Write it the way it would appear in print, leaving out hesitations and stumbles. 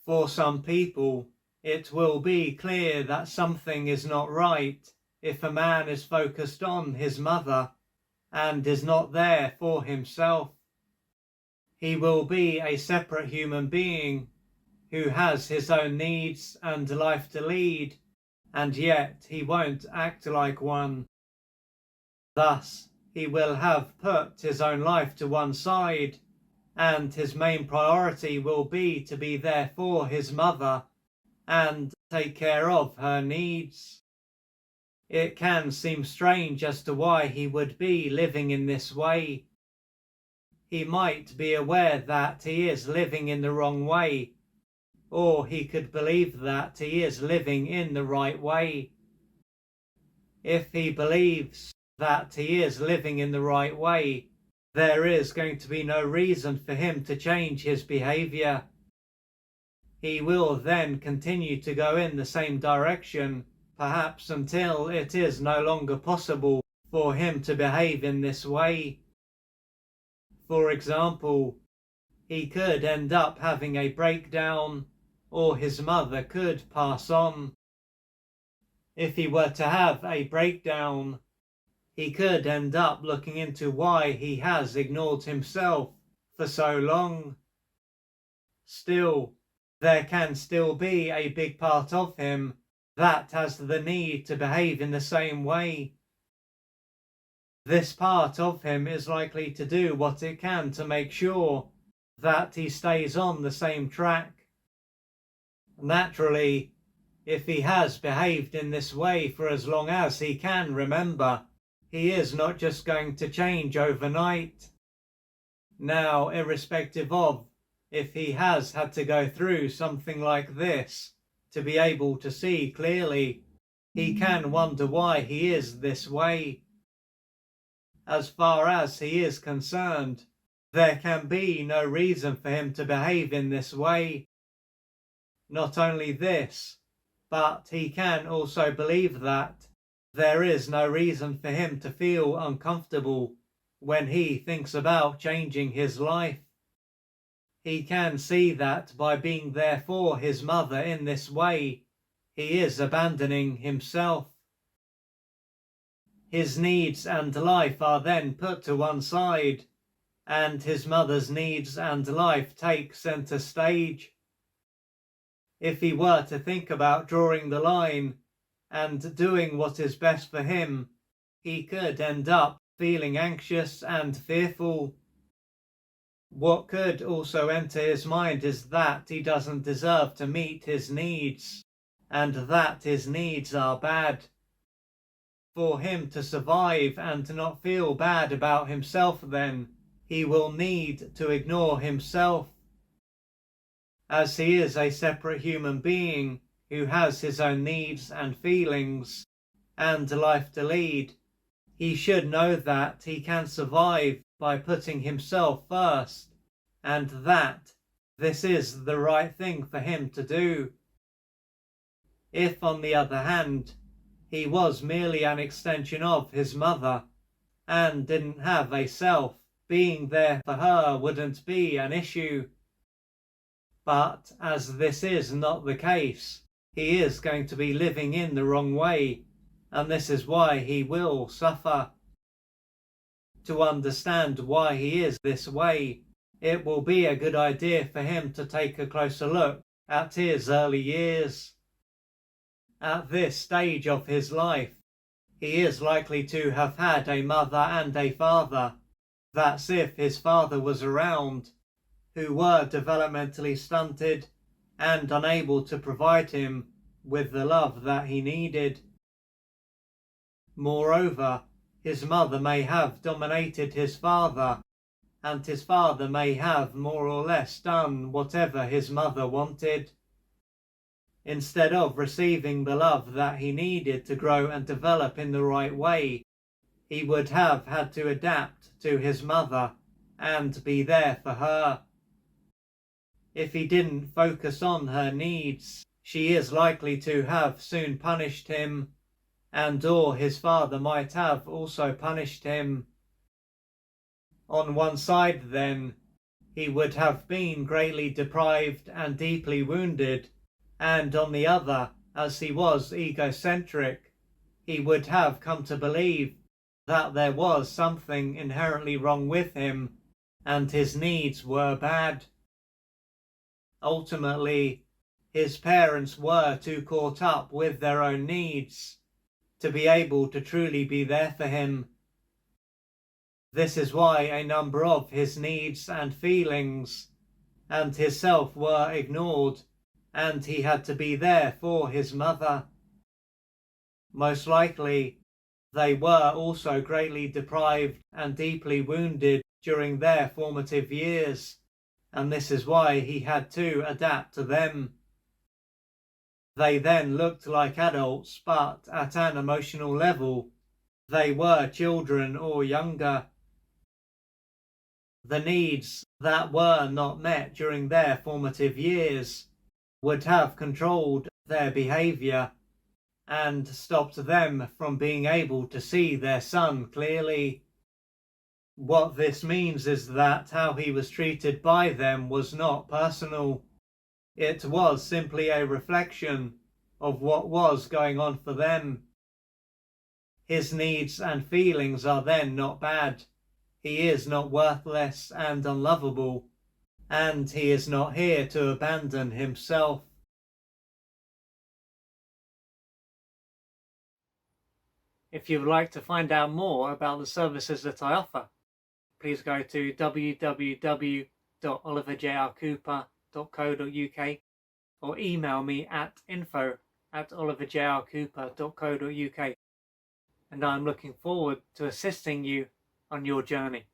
For some people, it will be clear that something is not right if a man is focused on his mother and is not there for himself. He will be a separate human being who has his own needs and life to lead, and yet he won't act like one. Thus, he will have put his own life to one side, and his main priority will be to be there for his mother and take care of her needs. It can seem strange as to why he would be living in this way. He might be aware that he is living in the wrong way, or he could believe that he is living in the right way. If he believes that he is living in the right way, there is going to be no reason for him to change his behavior. He will then continue to go in the same direction, perhaps until it is no longer possible for him to behave in this way. For example, he could end up having a breakdown, or his mother could pass on. If he were to have a breakdown, he could end up looking into why he has ignored himself for so long. Still, there can still be a big part of him that has the need to behave in the same way. This part of him is likely to do what it can to make sure that he stays on the same track. Naturally, if he has behaved in this way for as long as he can remember, he is not just going to change overnight. Now, irrespective of if he has had to go through something like this to be able to see clearly, he can wonder why he is this way. As far as he is concerned, there can be no reason for him to behave in this way. Not only this, but he can also believe that there is no reason for him to feel uncomfortable when he thinks about changing his life. He can see that by being there for his mother in this way, he is abandoning himself. His needs and life are then put to one side, and his mother's needs and life take center stage. If he were to think about drawing the line and doing what is best for him, he could end up feeling anxious and fearful. What could also enter his mind is that he doesn't deserve to meet his needs, and that his needs are bad. For him to survive and to not feel bad about himself, then, he will need to ignore himself. As he is a separate human being who has his own needs and feelings and life to lead, he should know that he can survive by putting himself first, and that this is the right thing for him to do. If, on the other hand, he was merely an extension of his mother and didn't have a self, being there for her wouldn't be an issue. But as this is not the case, he is going to be living in the wrong way, and this is why he will suffer. To understand why he is this way, it will be a good idea for him to take a closer look at his early years. At this stage of his life, he is likely to have had a mother and a father, that's if his father was around, who were developmentally stunted and unable to provide him with the love that he needed. Moreover, his mother may have dominated his father, and his father may have more or less done whatever his mother wanted. Instead of receiving the love that he needed to grow and develop in the right way, he would have had to adapt to his mother and be there for her. If he didn't focus on her needs, she is likely to have soon punished him, and/or his father might have also punished him. On one side, then, he would have been greatly deprived and deeply wounded, and on the other, as he was egocentric, he would have come to believe that there was something inherently wrong with him and his needs were bad. Ultimately, his parents were too caught up with their own needs to be able to truly be there for him. This is why a number of his needs and feelings and his self were ignored, and he had to be there for his mother. Most likely, they were also greatly deprived and deeply wounded during their formative years, and this is why he had to adapt to them. They then looked like adults, but at an emotional level, they were children or younger. The needs that were not met during their formative years would have controlled their behavior and stopped them from being able to see their son clearly. What this means is that how he was treated by them was not personal. It was simply a reflection of what was going on for them. His needs and feelings are then not bad. He is not worthless and unlovable, and he is not here to abandon himself. If you would like to find out more about the services that I offer, please go to www.oliverjrcooper.co.uk or email me at info@oliverjrcooper.co.uk, and I'm looking forward to assisting you on your journey.